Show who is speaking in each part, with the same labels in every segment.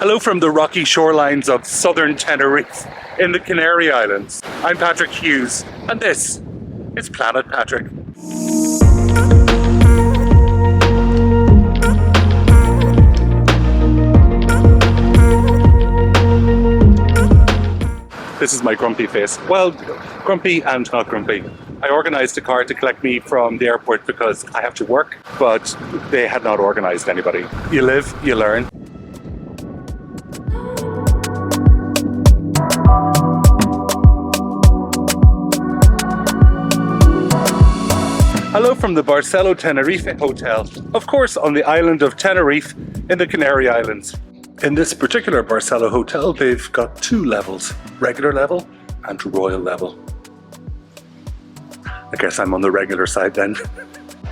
Speaker 1: Hello from the rocky shorelines of southern Tenerife in the Canary Islands. I'm Patrick Hughes, and this is Planet Patrick. This is my grumpy face. Well, grumpy and not grumpy. I organised a car to collect me from the airport because I have to work, but they had not organised anybody. You live, you learn. Hello from the Barcelo Tenerife Hotel, of course on the island of Tenerife in the Canary Islands. In this particular Barcelo hotel, they've got two levels, regular level and royal level. I guess I'm on the regular side then.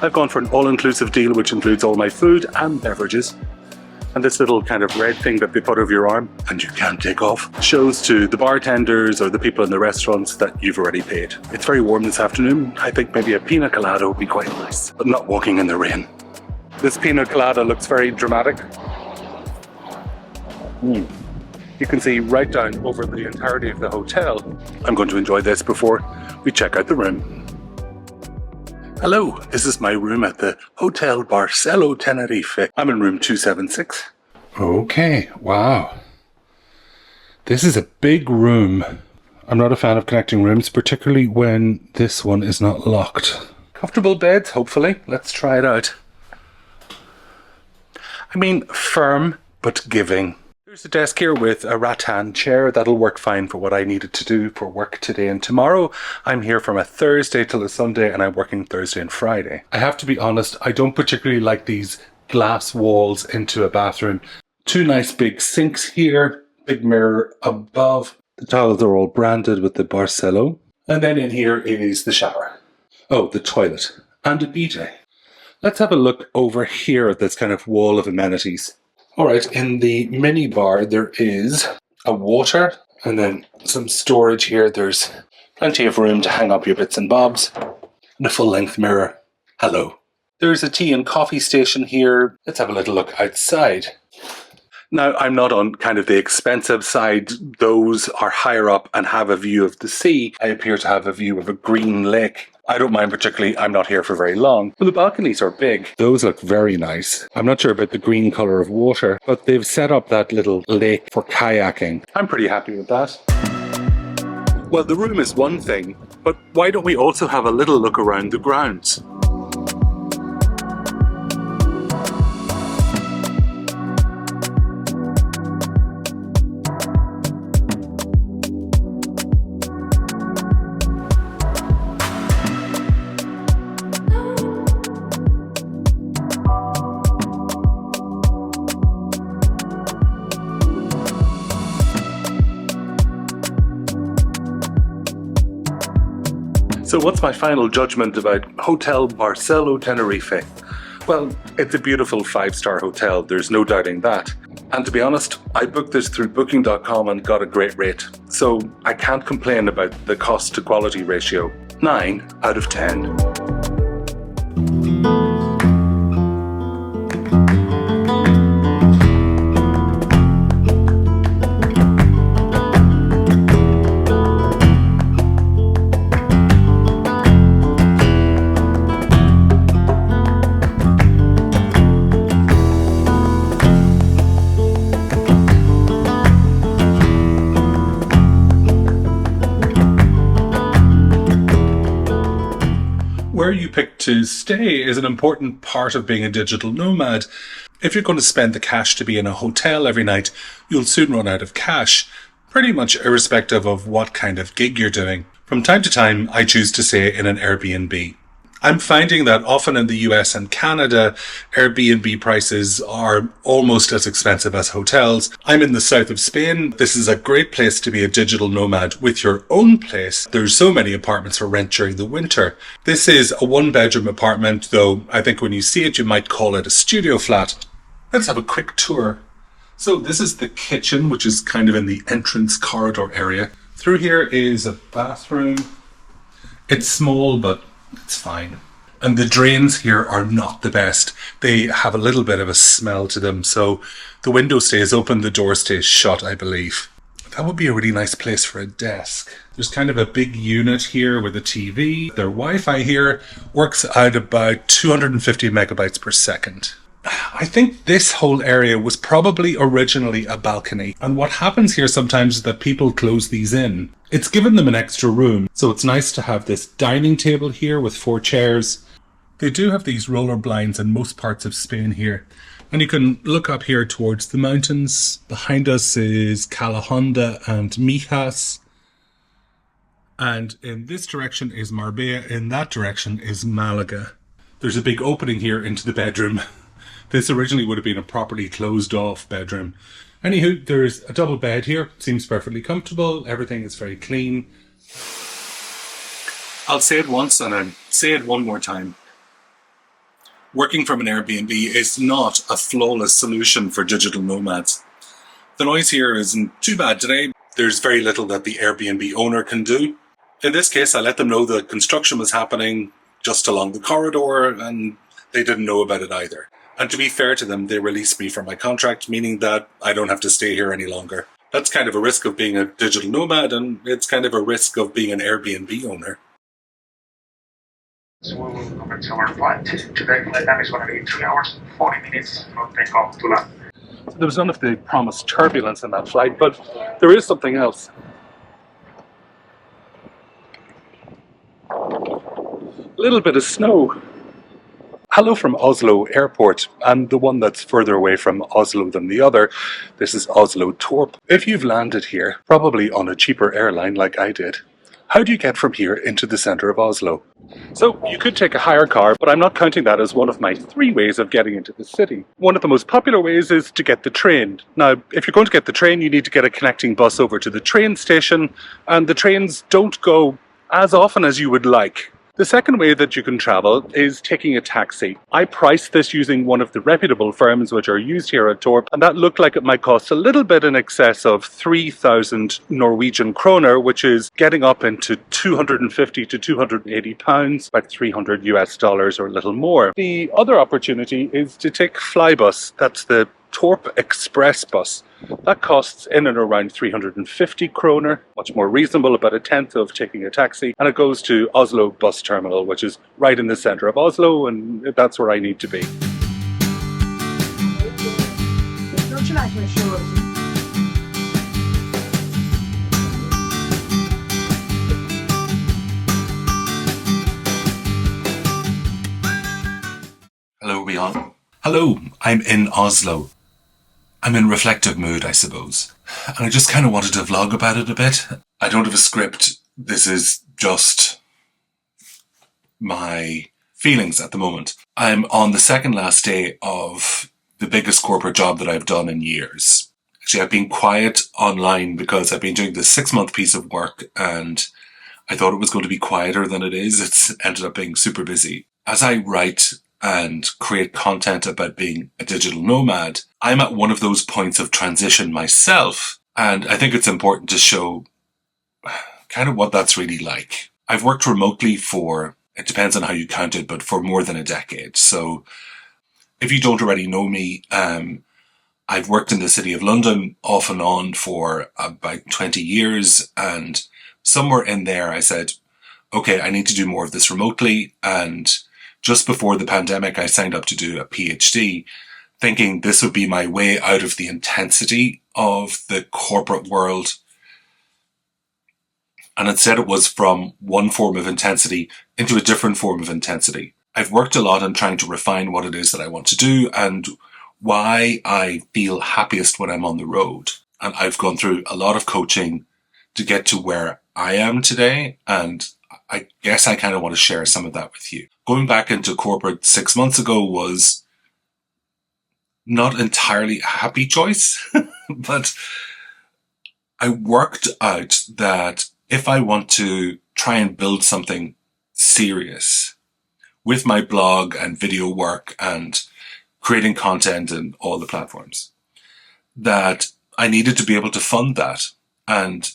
Speaker 1: I've gone for an all-inclusive deal which includes all my food and beverages. And this little kind of red thing that they put over your arm and you can't take off shows to the bartenders or the people in the restaurants that you've already paid. It's very warm this afternoon. I think maybe a pina colada would be quite nice, but not walking in the rain. This pina colada looks very dramatic. You can see right down over the entirety of the hotel. I'm going to enjoy this before we check out the room. Hello, this is my room at the Hotel Barcelo Tenerife. I'm in room 276. Okay, wow. This is a big room. I'm not a fan of connecting rooms, particularly when this one is not locked. Comfortable beds, hopefully. Let's try it out. I mean, firm but giving. There's a desk here with a rattan chair. That'll work fine for what I needed to do for work today and tomorrow. I'm here from a Thursday till a Sunday and I'm working Thursday and Friday. I have to be honest, I don't particularly like these glass walls into a bathroom. Two nice big sinks here, big mirror above. The tiles are all branded with the Barcelo. And then in here is the shower. Oh, the toilet and a bidet. Let's have a look over here at this kind of wall of amenities. Alright, in the mini bar there is a water and then some storage here. There's plenty of room to hang up your bits and bobs and a full-length mirror. Hello. There's a tea and coffee station here. Let's have a little look outside. Now, I'm not on kind of the expensive side. Those are higher up and have a view of the sea. I appear to have a view of a green lake. I don't mind particularly, I'm not here for very long. But the balconies are big. Those look very nice. I'm not sure about the green colour of water, but they've set up that little lake for kayaking. I'm pretty happy with that. Well, the room is one thing, but why don't we also have a little look around the grounds? So what's my final judgment about Hotel Barcelo Tenerife? Well, it's a beautiful 5-star hotel, there's no doubting that. And to be honest, I booked this through booking.com and got a great rate. So I can't complain about the cost to quality ratio. 9 out of 10. Where you pick to stay is an important part of being a digital nomad. If you're going to spend the cash to be in a hotel every night, you'll soon run out of cash, pretty much irrespective of what kind of gig you're doing. From time to time, I choose to stay in an Airbnb. I'm finding that often in the US and Canada, Airbnb prices are almost as expensive as hotels. I'm in the south of Spain. This is a great place to be a digital nomad with your own place. There's so many apartments for rent during the winter. This is a 1-bedroom apartment, though I think when you see it, you might call it a studio flat. Let's have a quick tour. So this is the kitchen, which is kind of in the entrance corridor area. Through here is a bathroom. It's small, but it's fine. And the drains here are not the best. They have a little bit of a smell to them, so the window stays open, the door stays shut, I believe. That would be a really nice place for a desk. There's kind of a big unit here with a TV. Their Wi-Fi here works out about 250 megabytes per second. I think this whole area was probably originally a balcony. And what happens here sometimes is that people close these in. It's given them an extra room. So it's nice to have this dining table here with 4 chairs. They do have these roller blinds in most parts of Spain here. And you can look up here towards the mountains. Behind us is Calahonda and Mijas. And in this direction is Marbella. In that direction is Malaga. There's a big opening here into the bedroom. This originally would have been a properly closed off bedroom. Anywho, there's a double bed here. Seems perfectly comfortable. Everything is very clean. I'll say it once and I'll say it one more time. Working from an Airbnb is not a flawless solution for digital nomads. The noise here isn't too bad today. There's very little that the Airbnb owner can do. In this case, I let them know that construction was happening just along the corridor and they didn't know about it either. And to be fair to them, they released me from my contract, meaning that I don't have to stay here any longer. That's kind of a risk of being a digital nomad, and it's kind of a risk of being an Airbnb owner.
Speaker 2: So we will commence our flight. Today flight time is going to be 3 hours, 40 minutes from takeoff to land.
Speaker 1: So there was none of the promised turbulence in that flight, but there is something else. A little bit of snow. Hello from Oslo Airport, and the one that's further away from Oslo than the other. This is Oslo Torp. If you've landed here, probably on a cheaper airline like I did, how do you get from here into the centre of Oslo? So you could take a hire car, but I'm not counting that as one of my 3 ways of getting into the city. One of the most popular ways is to get the train. Now, if you're going to get the train, you need to get a connecting bus over to the train station, and the trains don't go as often as you would like. The second way that you can travel is taking a taxi. I priced this using one of the reputable firms which are used here at Torp, and that looked like it might cost a little bit in excess of 3,000 Norwegian kroner, which is getting up into 250 to 280 pounds, about $300 or a little more. The other opportunity is to take Flybus. That's the Torp Express bus. That costs in and around 350 kroner, much more reasonable, about a tenth of taking a taxi, and it goes to Oslo Bus Terminal, which is right in the centre of Oslo, and that's where I need to be.
Speaker 3: Don't you like my shoes?
Speaker 1: Hello, are we on? Hello, I'm in Oslo. I'm in reflective mood, I suppose. And I just kind of wanted to vlog about it a bit. I don't have a script. This is just my feelings at the moment. I'm on the second last day of the biggest corporate job that I've done in years. Actually, I've been quiet online because I've been doing this 6-month piece of work and I thought it was going to be quieter than it is. It's ended up being super busy. As I write and create content about being a digital nomad, I'm at one of those points of transition myself, and I think it's important to show kind of what that's really like. I've worked remotely for, it depends on how you count it, but for more than a decade. So if you don't already know me, I've worked in the City of London off and on for about 20 years, and somewhere in there I said, okay, I need to do more of this remotely, and just before the pandemic, I signed up to do a PhD, thinking this would be my way out of the intensity of the corporate world. And instead it was from one form of intensity into a different form of intensity. I've worked a lot on trying to refine what it is that I want to do and why I feel happiest when I'm on the road. And I've gone through a lot of coaching to get to where I am today, and I guess I kind of want to share some of that with you. Going back into corporate 6 months ago was not entirely a happy choice, but I worked out that if I want to try and build something serious with my blog and video work and creating content and all the platforms, that I needed to be able to fund that. And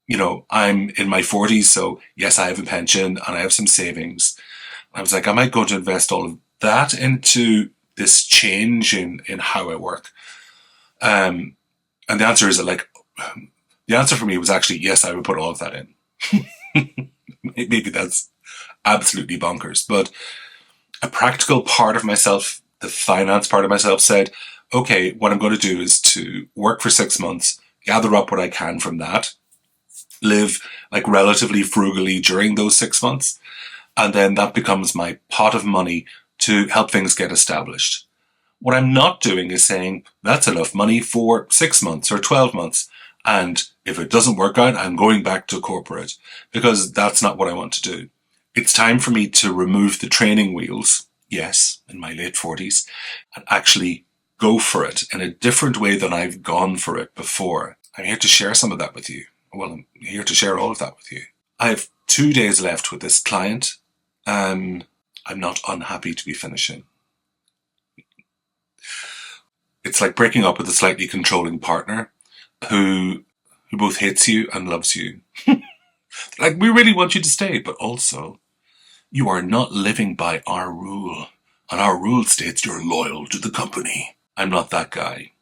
Speaker 1: you know, I'm in my 40s, so yes, I have a pension and I have some savings. I was like, am I going to invest all of that into this change in how I work? And the answer is that, the answer for me was actually, yes, I would put all of that in. Maybe that's absolutely bonkers, but a practical part of myself, the finance part of myself, said, okay, what I'm going to do is to work for 6 months, gather up what I can from that, live relatively frugally during those 6 months, and then that becomes my pot of money to help things get established. What I'm not doing is saying that's enough money for 6 months or 12 months. And if it doesn't work out, I'm going back to corporate, because that's not what I want to do. It's time for me to remove the training wheels, yes, in my late 40s, and actually go for it in a different way than I've gone for it before. I'm here to share some of that with you. Well, I'm here to share all of that with you. I have 2 days left with this client. I'm not unhappy to be finishing. It's like breaking up with a slightly controlling partner who both hates you and loves you. We really want you to stay, but also you are not living by our rule. And our rule states you're loyal to the company. I'm not that guy,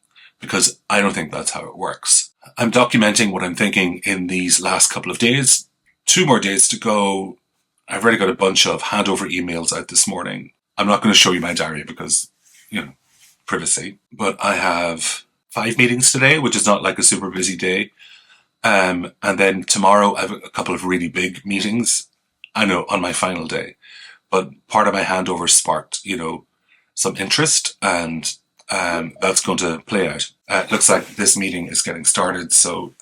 Speaker 1: because I don't think that's how it works. I'm documenting what I'm thinking in these last couple of days. 2 more days to go. I've already got a bunch of handover emails out this morning. I'm not going to show you my diary because, privacy. But I have 5 meetings today, which is not a super busy day. And then tomorrow I have a couple of really big meetings. I know, on my final day. But part of my handover sparked, some interest, and that's going to play out. It looks like this meeting is getting started. So,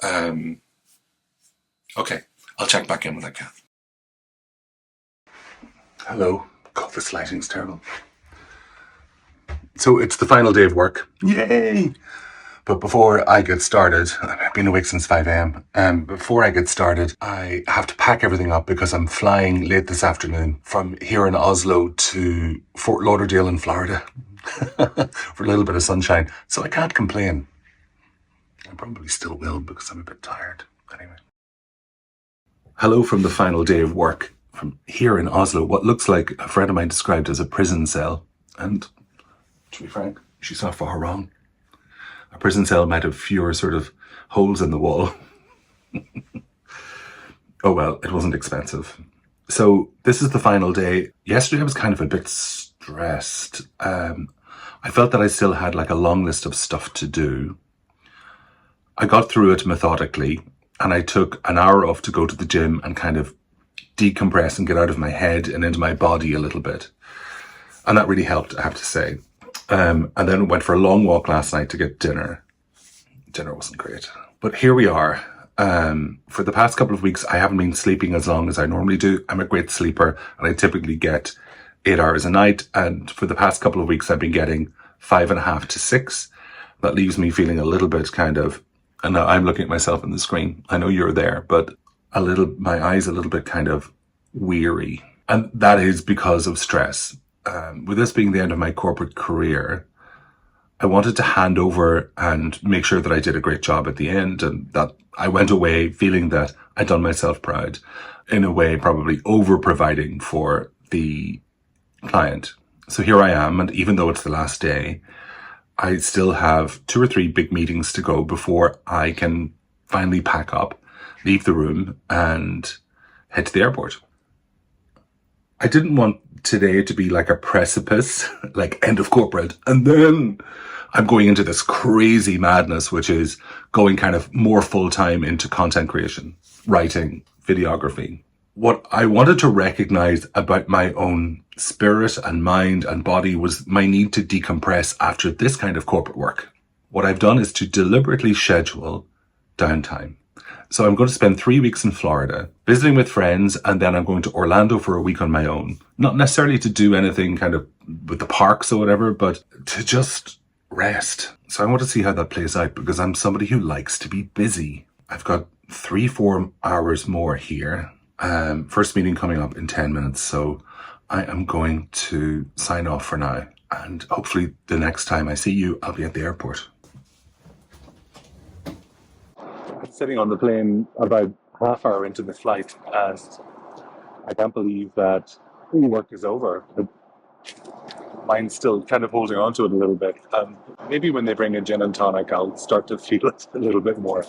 Speaker 1: okay, I'll check back in when I can. Hello. God, this lighting's terrible. So it's the final day of work. Yay! But before I get started, I've been awake since 5 a.m. Before I get started, I have to pack everything up because I'm flying late this afternoon from here in Oslo to Fort Lauderdale in Florida for a little bit of sunshine. So I can't complain. I probably still will because I'm a bit tired. Anyway. Hello from the final day of work from here in Oslo. What looks like a friend of mine described as a prison cell. And to be frank, she's not far wrong. A prison cell might have fewer sort of holes in the wall. Oh well, it wasn't expensive. So this is the final day. Yesterday I was kind of a bit stressed. I felt that I still had a long list of stuff to do. I got through it methodically, and I took an hour off to go to the gym and kind of decompress and get out of my head and into my body a little bit. And that really helped, I have to say. And then went for a long walk last night to get dinner. Dinner wasn't great. But here we are. For the past couple of weeks, I haven't been sleeping as long as I normally do. I'm a great sleeper, and I typically get 8 hours a night. And for the past couple of weeks, I've been getting 5.5 to 6. That leaves me feeling a little bit and now I'm looking at myself on the screen. I know you're there, but my eyes a little bit kind of weary. And that is because of stress. With this being the end of my corporate career, I wanted to hand over and make sure that I did a great job at the end, and that I went away feeling that I'd done myself proud, in a way probably over-providing for the client. So here I am, and even though it's the last day, I still have 2 or 3 big meetings to go before I can finally pack up, leave the room, and head to the airport. I didn't want today to be like a precipice, end of corporate, and then I'm going into this crazy madness, which is going kind of more full-time into content creation, writing, videography. What I wanted to recognize about my own spirit and mind and body was my need to decompress after this kind of corporate work. What I've done is to deliberately schedule downtime. So I'm going to spend 3 weeks in Florida, visiting with friends, and then I'm going to Orlando for a week on my own. Not necessarily to do anything kind of with the parks or whatever, but to just rest. So I want to see how that plays out, because I'm somebody who likes to be busy. I've got 3-4 hours more here. First meeting coming up in 10 minutes. So I am going to sign off for now. And hopefully the next time I see you, I'll be at the airport. I'm sitting on the plane about half hour into the flight, and I can't believe that work is over. But mine's still kind of holding on to it a little bit. Maybe when they bring a gin and tonic, I'll start to feel it a little bit more.